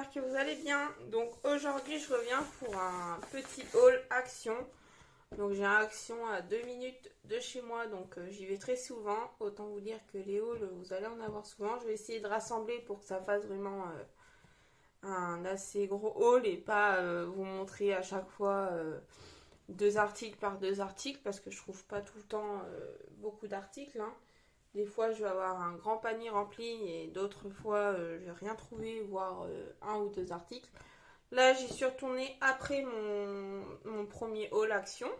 j'espère que vous allez bien. Donc aujourd'hui je reviens pour un petit haul Action. Donc j'ai un Action à 2 minutes de chez moi, donc j'y vais très souvent. Autant vous dire que les hauls, vous allez en avoir souvent. Je vais essayer de rassembler pour que ça fasse vraiment un assez gros haul et pas vous montrer à chaque fois deux articles par deux articles, parce que je trouve pas tout le temps beaucoup d'articles, hein. Des fois, je vais avoir un grand panier rempli et d'autres fois, je vais rien trouver, voire un ou deux articles. Là, j'y suis retournée après mon premier haul Action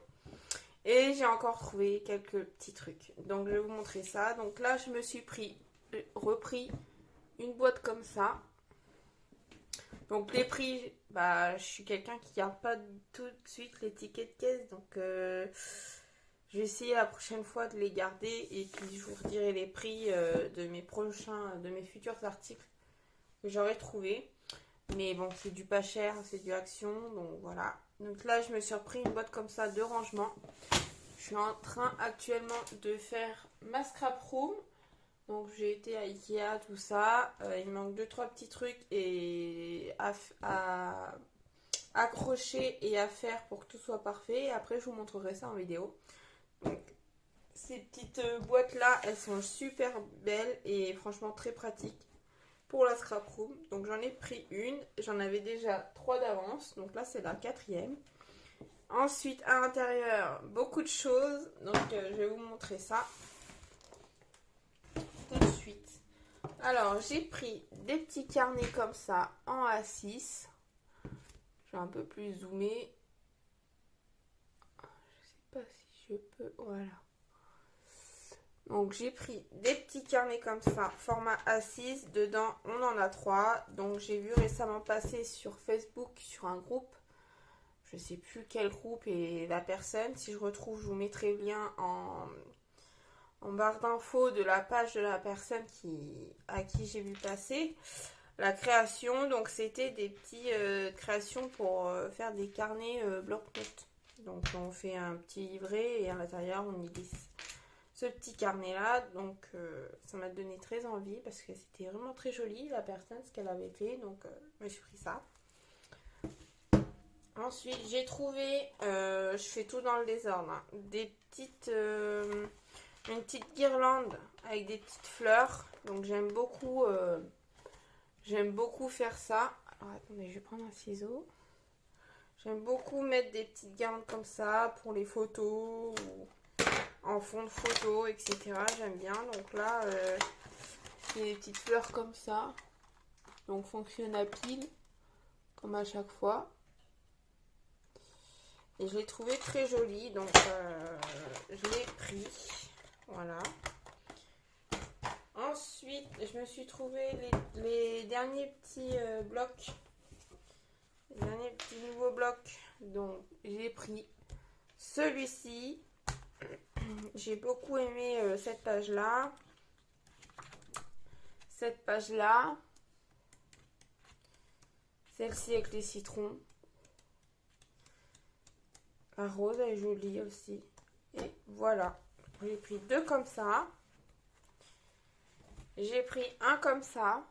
et j'ai encore trouvé quelques petits trucs. Donc, je vais vous montrer ça. Donc là, je me suis repris une boîte comme ça. Donc, les prix, bah, je suis quelqu'un qui garde pas tout de suite les tickets de caisse. Donc, je vais essayer la prochaine fois de les garder et puis je vous redirai les prix de mes futurs articles que j'aurai trouvé. Mais bon, c'est du pas cher, c'est du Action, donc voilà. Donc là, je me suis repris une boîte comme ça de rangement. Je suis en train actuellement de faire ma scrap room. Donc j'ai été à Ikea, tout ça. Il me manque 2-3 petits trucs et à accrocher et à faire pour que tout soit parfait. Et après, je vous montrerai ça en vidéo. Donc, ces petites boîtes là, elles sont super belles et franchement très pratiques pour la scrap room. Donc j'en ai pris une, j'en avais déjà 3 d'avance, donc là c'est la quatrième. Ensuite à l'intérieur, beaucoup de choses, donc je vais vous montrer ça tout de suite. Alors j'ai pris des petits carnets comme ça en A6. Je vais un peu plus zoomer. Je sais pas si je peux, voilà. Donc j'ai pris des petits carnets comme ça, format A6, dedans on en a 3. Donc j'ai vu récemment passer sur Facebook, sur un groupe, je sais plus quel groupe et la personne, si je retrouve je vous mettrai le lien en barre d'infos de la page de la personne à qui j'ai vu passer la création. Donc c'était des petites créations pour faire des carnets bloc-notes. Donc on fait un petit livret et à l'intérieur on y glisse ce petit carnet là, donc ça m'a donné très envie parce que c'était vraiment très joli la personne, ce qu'elle avait fait, donc je me suis pris ça. Ensuite j'ai trouvé, je fais tout dans le désordre, hein, une petite guirlande avec des petites fleurs, donc j'aime beaucoup faire ça. Alors attendez, je vais prendre un ciseau. J'aime beaucoup mettre des petites guirlandes comme ça pour les photos ou en fond de photo, etc. J'aime bien. Donc là, j'ai des petites fleurs comme ça. Donc fonctionne à pile, comme à chaque fois. Et je l'ai trouvé très joli. Donc je l'ai pris. Voilà. Ensuite, je me suis trouvé les derniers petits blocs. Les derniers petits nouveaux blocs. Donc j'ai pris celui-ci. J'ai beaucoup aimé cette page-là. Cette page-là. Celle-ci avec les citrons. La rose est jolie aussi. Et voilà. J'ai pris 2 comme ça. J'ai pris un comme ça.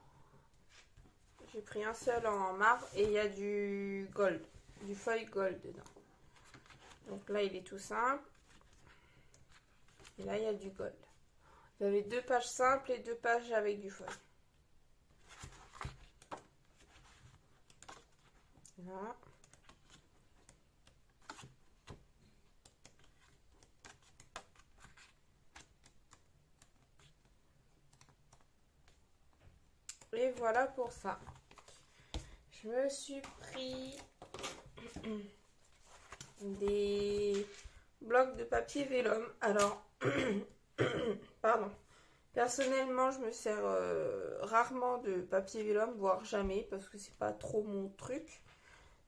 J'ai pris un seul en marbre. Et il y a du gold. Du feuille gold dedans. Donc là, il est tout simple. Et là, il y a du gold. Vous avez 2 pages simples et 2 pages avec du feuille. Voilà. Et voilà pour ça. Je me suis pris des blocs de papier vélum. Alors, pardon. Personnellement, je me sers rarement de papier vélum, voire jamais, parce que c'est pas trop mon truc.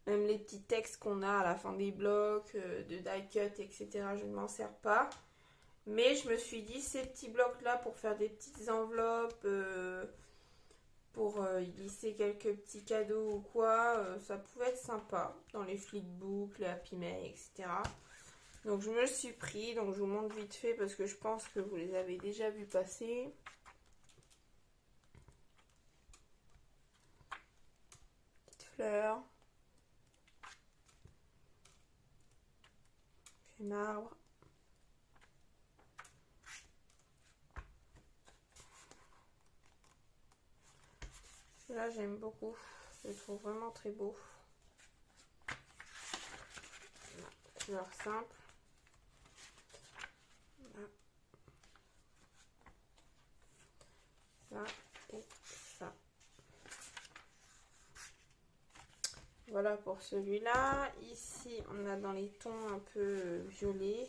Même les petits textes qu'on a à la fin des blocs, de die cut, etc., je ne m'en sers pas. Mais je me suis dit, ces petits blocs-là, pour faire des petites enveloppes, pour y glisser quelques petits cadeaux ou quoi, ça pouvait être sympa. Dans les flipbooks, les Happy Mail, etc. Donc je me le suis pris, donc je vous montre vite fait parce que je pense que vous les avez déjà vus passer. fleurs. J'ai un arbre. Celui-là, j'aime beaucoup. Je le trouve vraiment très beau. Couleur simple. Voilà. Ça et ça. Voilà pour celui-là. Ici, on a dans les tons un peu violets.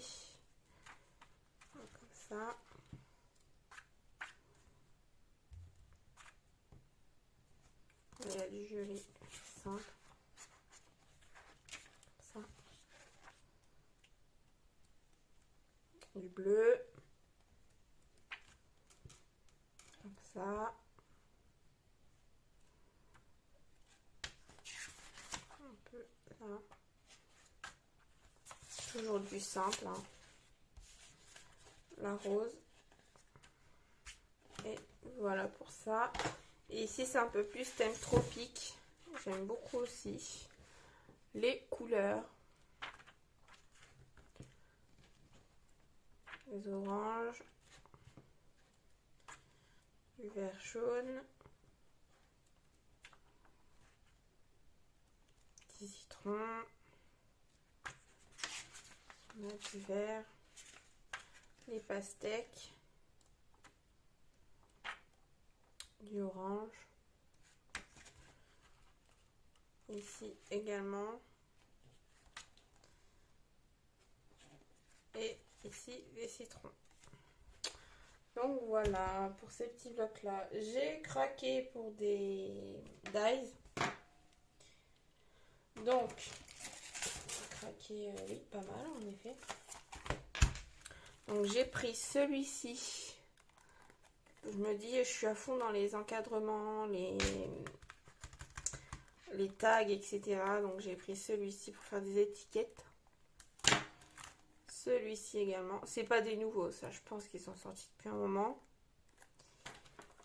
Comme ça. Il y a du violet simple. Comme ça. Du bleu. Comme ça. Un peu là. Toujours du simple. Hein. La rose. Et voilà pour ça. Et ici, c'est un peu plus thème tropique. J'aime beaucoup aussi les couleurs. Les oranges. Du vert jaune. Petit citron. On a du vert. Les pastèques. Du orange. Ici également. Et ici les citrons. Donc voilà pour ces petits blocs là. J'ai craqué pour des dies. Donc j'ai craqué oui, pas mal en effet. Donc j'ai pris celui-ci. Je me dis, je suis à fond dans les encadrements, les tags, etc. Donc j'ai pris celui-ci pour faire des étiquettes. Celui-ci également. C'est pas des nouveaux, ça. Je pense qu'ils sont sortis depuis un moment.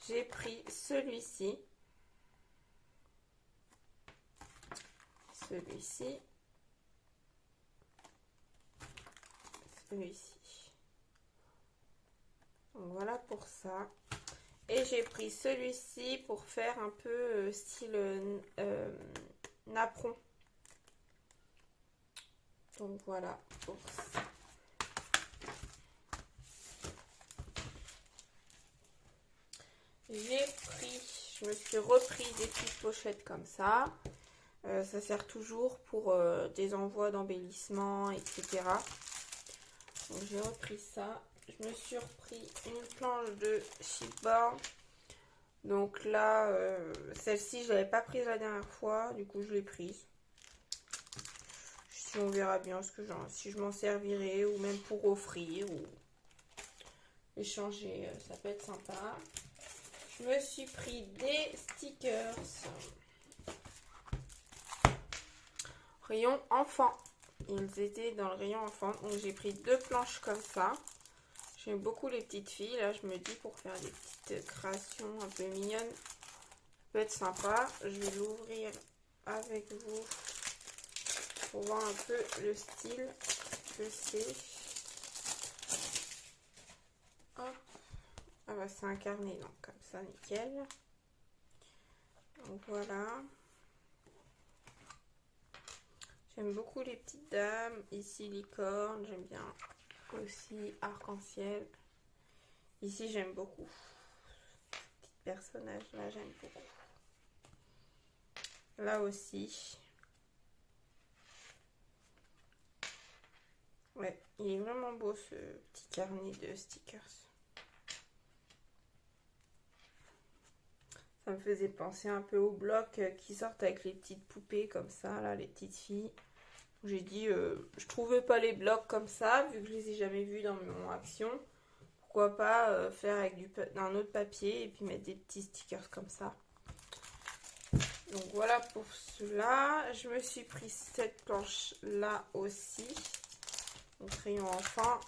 J'ai pris celui-ci. Celui-ci. Celui-ci. Donc voilà pour ça. Et j'ai pris celui-ci pour faire un peu style napperon. Donc voilà pour ça. J'ai pris, je me suis repris des petites pochettes comme ça. Ça sert toujours pour des envois d'embellissement, etc. Donc j'ai repris ça. Je me suis repris une planche de chipboard. Donc là, celle-ci, je l'avais pas prise la dernière fois. Du coup, je l'ai prise. Si on verra bien ce que si je m'en servirai ou même pour offrir ou échanger, ça peut être sympa. Je me suis pris des stickers. Rayon enfant. Ils étaient dans le rayon enfant. Donc j'ai pris 2 planches comme ça. J'aime beaucoup les petites filles. Là, je me dis pour faire des petites créations un peu mignonnes, ça peut être sympa. Je vais l'ouvrir avec vous pour voir un peu le style que c'est. Hop. Ah bah c'est un carnet, donc comme ça, nickel. Donc voilà. J'aime beaucoup les petites dames. Ici, licorne, j'aime bien. Aussi arc-en-ciel. Ici, j'aime beaucoup. Ces petits personnages là, j'aime beaucoup. Là aussi. Ouais, il est vraiment beau ce petit carnet de stickers. Ça me faisait penser un peu aux blocs qui sortent avec les petites poupées comme ça, là, les petites filles. J'ai dit, je trouvais pas les blocs comme ça, vu que je les ai jamais vus dans mon action. Pourquoi pas faire avec un autre papier et puis mettre des petits stickers comme ça. Donc voilà pour cela. Je me suis pris cette planche là aussi. Donc rayon enfant.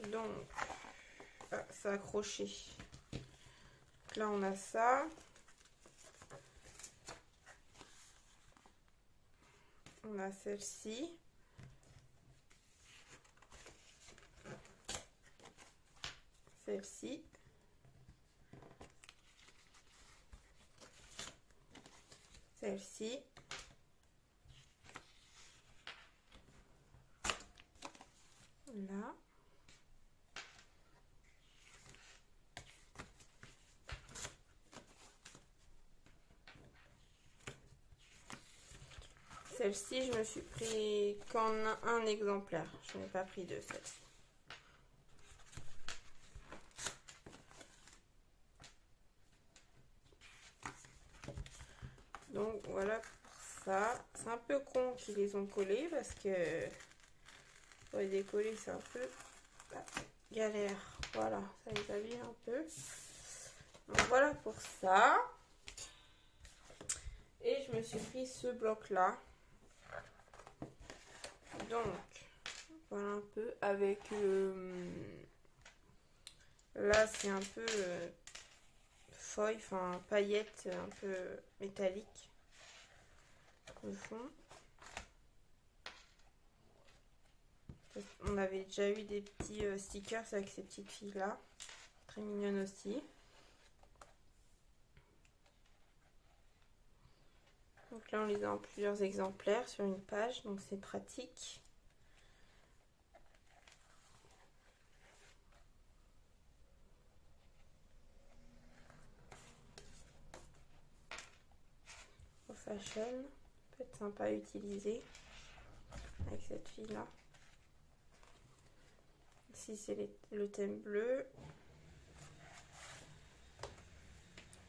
Donc s'accrocher. Là on a ça. On a celle-ci. Celle-ci. Celle-ci. Là. Celle-ci, je me suis pris qu'en un exemplaire. Je n'ai pas pris deux, celle-ci. Donc voilà pour ça. C'est un peu con qu'ils les ont collés parce que pour les décoller, c'est un peu galère. Voilà, ça les abîme un peu. Donc voilà pour ça. Et je me suis pris ce bloc-là. Donc, voilà un peu avec là, c'est un peu feuille, enfin paillettes un peu métallique au fond. On avait déjà eu des petits stickers avec ces petites filles là, très mignonnes aussi. Donc là on les a en plusieurs exemplaires sur une page, donc c'est pratique. Fashion, peut être sympa à utiliser avec cette fille là. Ici c'est le thème bleu.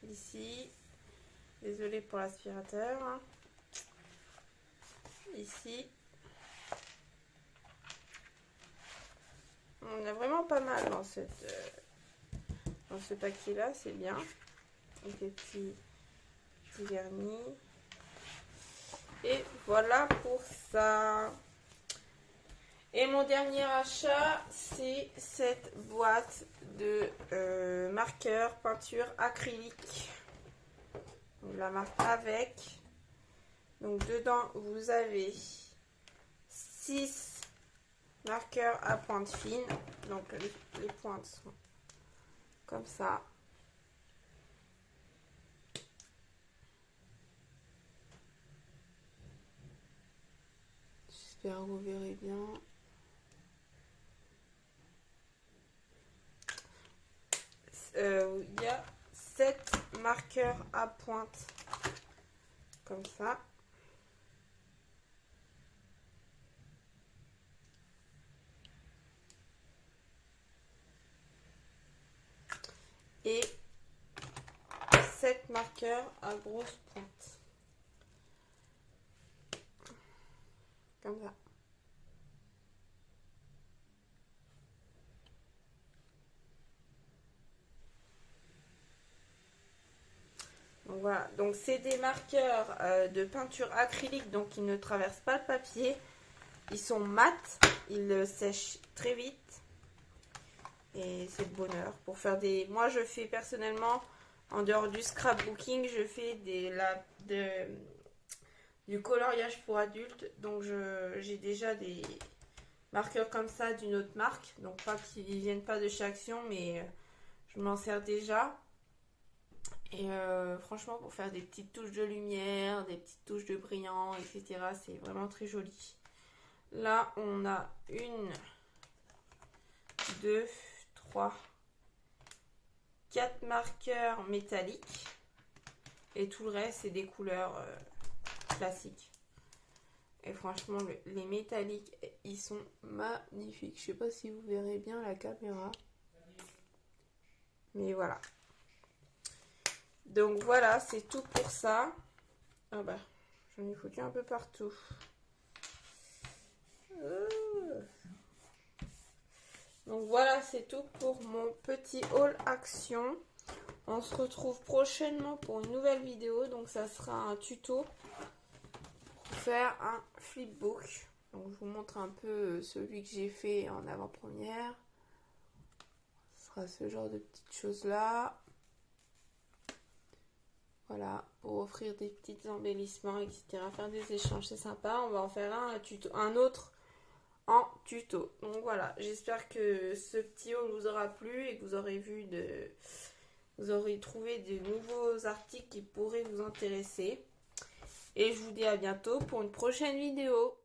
Ici, désolée pour l'aspirateur. Ici, on a vraiment pas mal dans ce paquet là, c'est bien. Avec des petits vernis. Et voilà pour ça. Et mon dernier achat, c'est cette boîte de marqueurs peinture acrylique. Donc la marque Avec. Donc dedans, vous avez 6 marqueurs à pointe fine. Donc les pointes sont comme ça. J'espère que vous verrez bien. Il y a 7 marqueurs à pointe comme ça. Et 7 marqueurs à grosse pointe. Comme ça. Donc voilà, donc c'est des marqueurs de peinture acrylique, donc ils ne traversent pas le papier. Ils sont mat, ils sèchent très vite. Et c'est le bonheur pour faire des... Moi je fais personnellement, en dehors du scrapbooking, je fais du coloriage pour adultes. Donc j'ai déjà des marqueurs comme ça d'une autre marque. Donc pas qu'ils viennent pas de chez Action, mais je m'en sers déjà. Et franchement, pour faire des petites touches de lumière, des petites touches de brillant, etc., c'est vraiment très joli. Là, on a 1, 2, 3, 4 marqueurs métalliques. Et tout le reste, c'est des couleurs classiques. Et franchement, les métalliques, ils sont magnifiques. Je sais pas si vous verrez bien la caméra. Mais voilà. Donc voilà, c'est tout pour ça. Ah bah, j'en ai foutu un peu partout. Donc voilà, c'est tout pour mon petit haul Action. On se retrouve prochainement pour une nouvelle vidéo. Donc ça sera un tuto pour faire un flipbook. Donc je vous montre un peu celui que j'ai fait en avant-première. Ce fera ce genre de petites choses là. Voilà, pour offrir des petits embellissements, etc. Faire des échanges, c'est sympa. On va en faire un autre en tuto. Donc voilà, j'espère que ce petit haul vous aura plu et que vous aurez vous aurez trouvé de nouveaux articles qui pourraient vous intéresser. Et je vous dis à bientôt pour une prochaine vidéo.